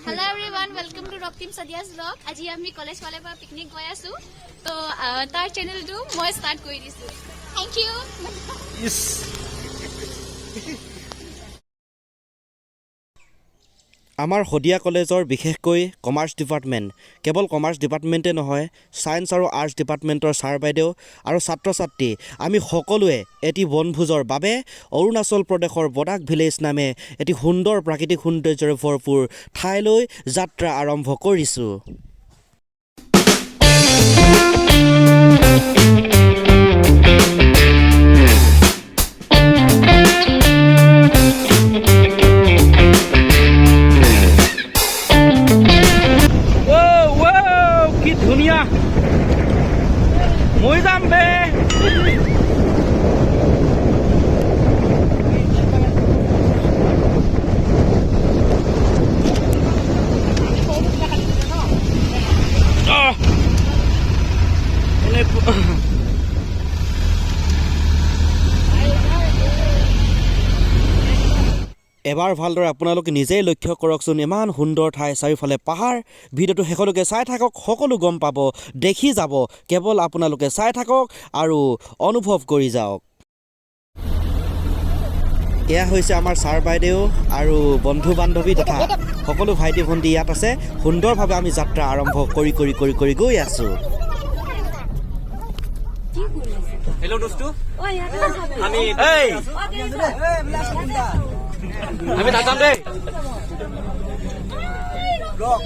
Hello everyone, welcome to Rock Team Sadia's vlog. আজি আমি college ফালে পৰা পিকনিক গৈ আছো তো তাৰ চেনেলটো মই স্টাৰ্ট কৰি দিছো থ্যাংক ইউ ইস আমাৰ হদিয়া কলেজৰ বিশেষকৈ কমাৰ্চ ডিপাৰ্টমেণ্ট কেৱল কমাৰ্চ ডিপাৰ্টমেণ্টে নহয় সায়েন্স আৰু আৰ্টছ ডিপাৰ্টমেণ্টৰ ছাৰ বাইদেউ আৰু ছাত্ৰ ছাত্ৰী আমি সকলোৱে এটি বনভোজৰ বাবে অৰুণাচল প্ৰদেশৰ বডাক ভিলেজ নামে এটি সুন্দৰ প্ৰাকৃতিক সৌন্দৰ্যৰে ভৰপূৰ ঠাইলৈ যাত্ৰা আৰম্ভ কৰিছোঁ। মই যাম বে এবাৰ ভালদৰে আপোনালোকে নিজেই লক্ষ্য কৰকচোন ইমান সুন্দৰ ঠাই চাৰিওফালে পাহাৰ ভিডিঅ'টো শেষলৈকে চাই থাকক সকলো গম পাব দেখি যাব কেৱল আপোনালোকে চাই থাকক আৰু অনুভৱ কৰি যাওক। এয়া হৈছে আমাৰ ছাৰ বাইদেউ আৰু বন্ধু বান্ধৱী তথা সকলো ভাইটি ভণ্টি ইয়াত আছে সুন্দৰভাৱে আমি যাত্ৰা আৰম্ভ কৰি গৈ আছোঁ। हेलो दोस्तों আমি দাদাম দে ব্লগ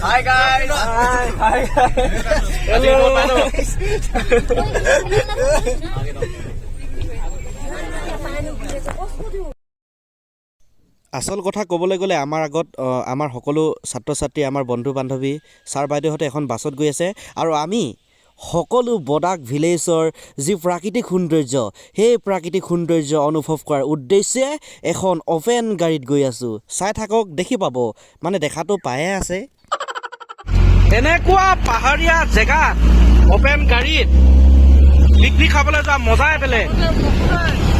হাই গাইস আচল কথা ক'বলৈ গ'লে আমাৰ আগত আমাৰ সকলো ছাত্ৰ ছাত্ৰী আমাৰ বন্ধু বান্ধৱী ছাৰ বাইদেউহঁতে এখন বাছত গৈ আছে আৰু আমি সকলো বডাক ভিলেজৰ যি প্ৰাকৃতিক সৌন্দৰ্য সেই প্ৰাকৃতিক সৌন্দৰ্য অনুভৱ কৰাৰ উদ্দেশ্যে এখন অপেন গাড়ীত গৈ আছোঁ চাই থাকক দেখি পাব মানে দেখাটো পায়ে আছে এনেকুৱা পাহাৰীয়া জেগাত অপেন গাড়ীত পিকনিক খাবলৈ যোৱা মজাই বেলেগ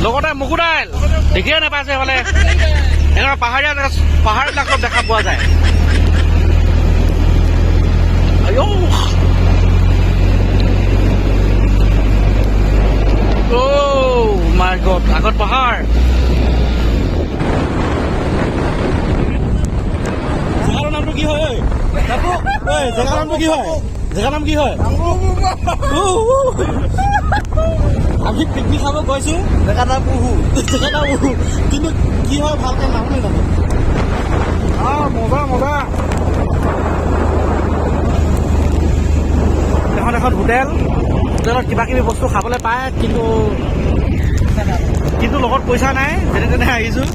লগতে মুকুদাইল দেখিয়ে নাপাইছে এইফালে এনেকুৱা পাহাৰীয়া পাহাৰবিলাকত দেখা পোৱা যায়। মাই গড আগত পাহাৰ জেগাৰ নামটো কি হয় জেগাৰ নামটো কি হয় জেগাৰ নাম কি হয় আমি পিকনিক খাব গৈছোঁ জেগাৰ নাম কিন্তু কি হয় ভালকৈ নামে জানো মজা মজা এখন এখন হোটেলত কিবা কিবি বস্তু খাবলৈ পায় কিন্তু লগত পইচা নাই যেনে তেনে আহিছোঁ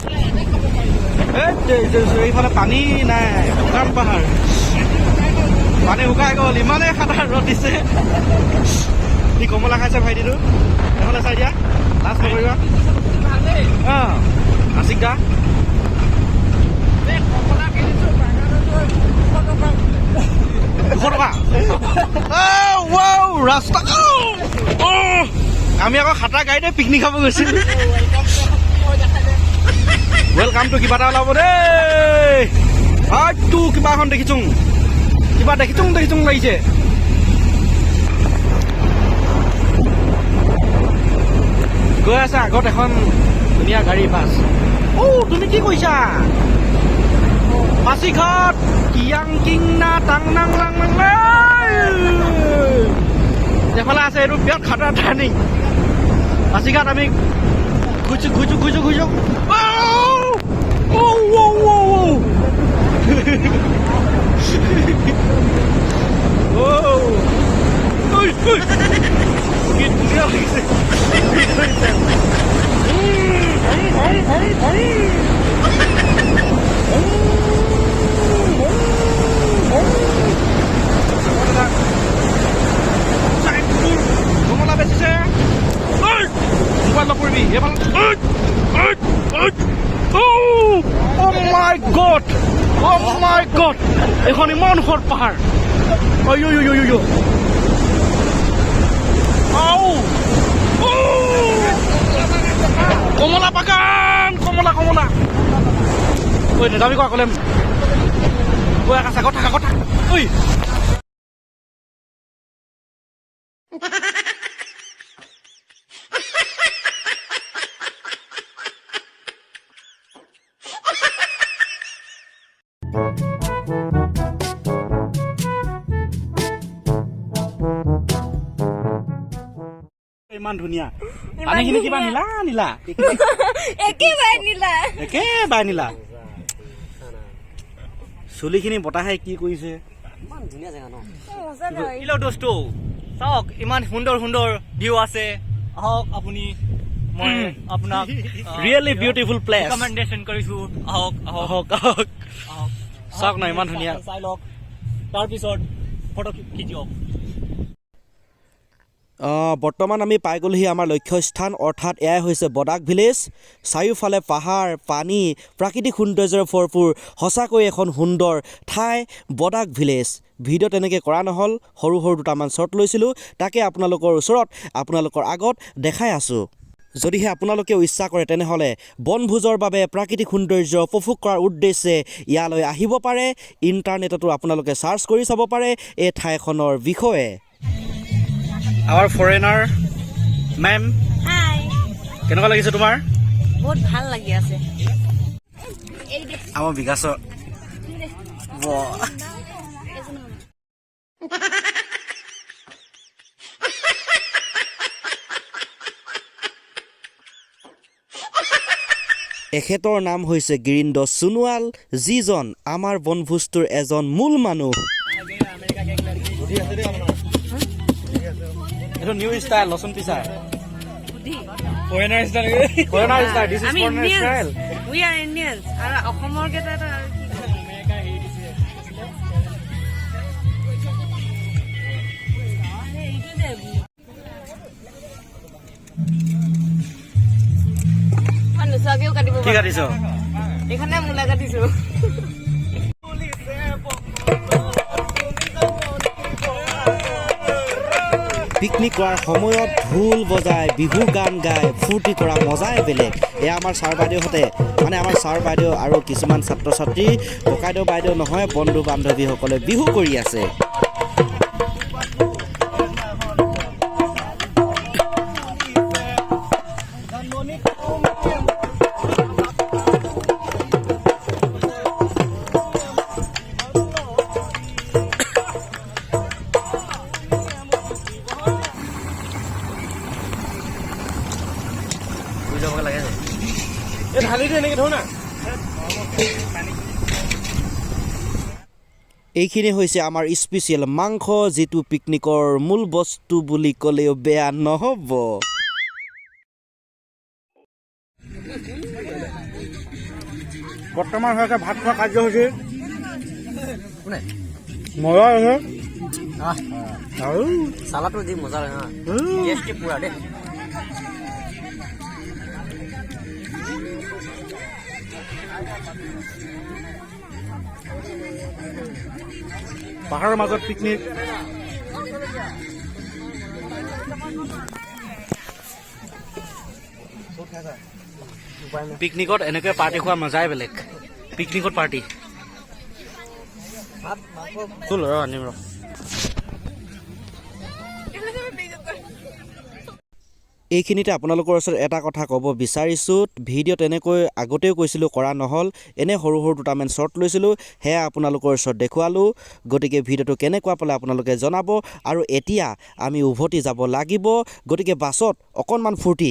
এইফালে পানী নাই শুকান পাহাৰ পানী শুকাই গ'ল ইমানেই খাটাৰ ৰ'দ দিছে সি কমলা খাইছে ভাইটিটো নহ'লে চাই দিয়া লাজ নকৰিবা আশিক দা ৰাস্তা আমি আকৌ খাটা গাড়ীতে পিকনিক খাব গৈছিলোঁ ৱেলকামটো কিবা এটা ওলাব দেই হয়তো কিবা এখন দেখিছোঁ লাগিছে গৈ আছে আগত এখন ধুনীয়া গাড়ী বাছ তুমি কি কৈছা পাছিঘাট কিয়াং কিং না টাং নাং লাং যেফালে আছে এইটো বিৰাট খাটা টাৰ্ণিং পাছিঘাট আমি ঘুইছোঁ কমলা বেচিছে মোবাইল নপৰিবি এইফালে Oh my god! এখন ইমান ওখৰ পাহাৰ Au! কমলা বাগান কমলা কমলা ঐ নেযাবি কোৱা ক'লে ঐ আকাশ আগত থাক ঐ ইমান ধুনীয়া পানীখিনি কিবা নীলা নীলা একেবাৰে নীলা চুলিখিনি বতাহে কি কৰিছে ইমান ধুনীয়া জেগা ন হেল্ল' দোস্ত চাওক ইমান সুন্দৰ সুন্দৰ ভিউ আছে আহক আপুনি মই আপোনাক ৰিয়েলি বিউটিফুল প্লেচ ৰিকমেণ্ডেশ্যন কৰিছোঁ আহক আহক আহক চাওক না ইমান ধুনীয়া চাই লওক তাৰপিছত ফটো খিচিয়ক বৰ্তমান আমি পাই গ'লোহি আমাৰ লক্ষ্যস্থান অৰ্থাৎ এয়াই হৈছে বডাক ভিলেজ চাৰিওফালে পাহাৰ পানী প্ৰাকৃতিক সৌন্দৰ্যৰে ভৰপূৰ সঁচাকৈ এখন সুন্দৰ ঠাই বডাক ভিলেজ ভিডিঅ' তেনেকৈ কৰা নহ'ল সৰু সৰু দুটামান শ্বৰ্ট লৈছিলোঁ তাকে আপোনালোকৰ ওচৰত আপোনালোকৰ আগত দেখাই আছোঁ যদিহে আপোনালোকেও ইচ্ছা কৰে তেনেহ'লে বনভোজৰ বাবে প্ৰাকৃতিক সৌন্দৰ্য উপভোগ কৰাৰ উদ্দেশ্যে ইয়ালৈ আহিব পাৰে ইণ্টাৰনেটতো আপোনালোকে ছাৰ্চ কৰি চাব পাৰে এই ঠাইখনৰ বিষয়ে আৱাৰ ফৰেনাৰ মেম হাই কেনেকুৱা লাগিছে তোমাৰ বহুত ভাল লাগি আছে আমাৰ বিকাশৰ এখেতৰ নাম হৈছে গিৰীন্দ্ৰ সোণোৱাল যিজন আমাৰ বনভোজটোৰ এজন মূল মানুহ এইটো নিউ ষ্টাইল লচুন পিছাৰ ফৰেনাৰ ষ্টাইল দিছ ইজ আমি foreigner style we are Indians আৰু অসমৰ কেইটা এটা আৰু নোচোৱাকেও কাটিব কি কাটিছ এইখনে মূলা কাটিছো পিকনিক কৰাৰ সময়ত ঢোল বজাই বিহু গান গাই ফূৰ্তি কৰা মজাই বেলেগ এয়া আমাৰ ছাৰ বাইদেউহঁতে মানে আমাৰ ছাৰ বাইদেউ আৰু কিছুমান ছাত্ৰ ছাত্ৰী ককাইদেউ বাইদেউ নহয় বন্ধু বান্ধৱীসকলে বিহু কৰি আছে এই ঢালিটো এনেকৈ ধৰ না এইখিনি হৈছে আমাৰ স্পেচিয়েল মাংস যিটো পিকনিকৰ মূল বস্তু বুলি ক'লেও বেয়া নহ'ব বৰ্তমান হৈছে ভাত খোৱা কাৰ্যসূচী মজা আছে আৰু চালাটো যি মজা লাগে না টেষ্টি পুৰা দেই পাহাৰৰ মাজত পিকনিক পিকনিকত এনেকৈ পাৰ্টি খোৱা মজাই বেলেগ পিকনিকত পাৰ্টি আনিম ৰ এইখিনিতে আপোনালোকৰ ওচৰত এটা কথা ক'ব বিচাৰিছোঁ ভিডিঅ' তেনেকৈ আগতেও কৈছিলোঁ কৰা নহ'ল এনে সৰু সৰু দুটামান শ্বৰ্ট লৈছিলোঁ সেয়া আপোনালোকৰ ওচৰত দেখুৱালোঁ গতিকে ভিডিঅ'টো কেনেকুৱা পালে আপোনালোকে জনাব আৰু এতিয়া আমি উভতি যাব লাগিব গতিকে বাছত অকণমান ফূৰ্তি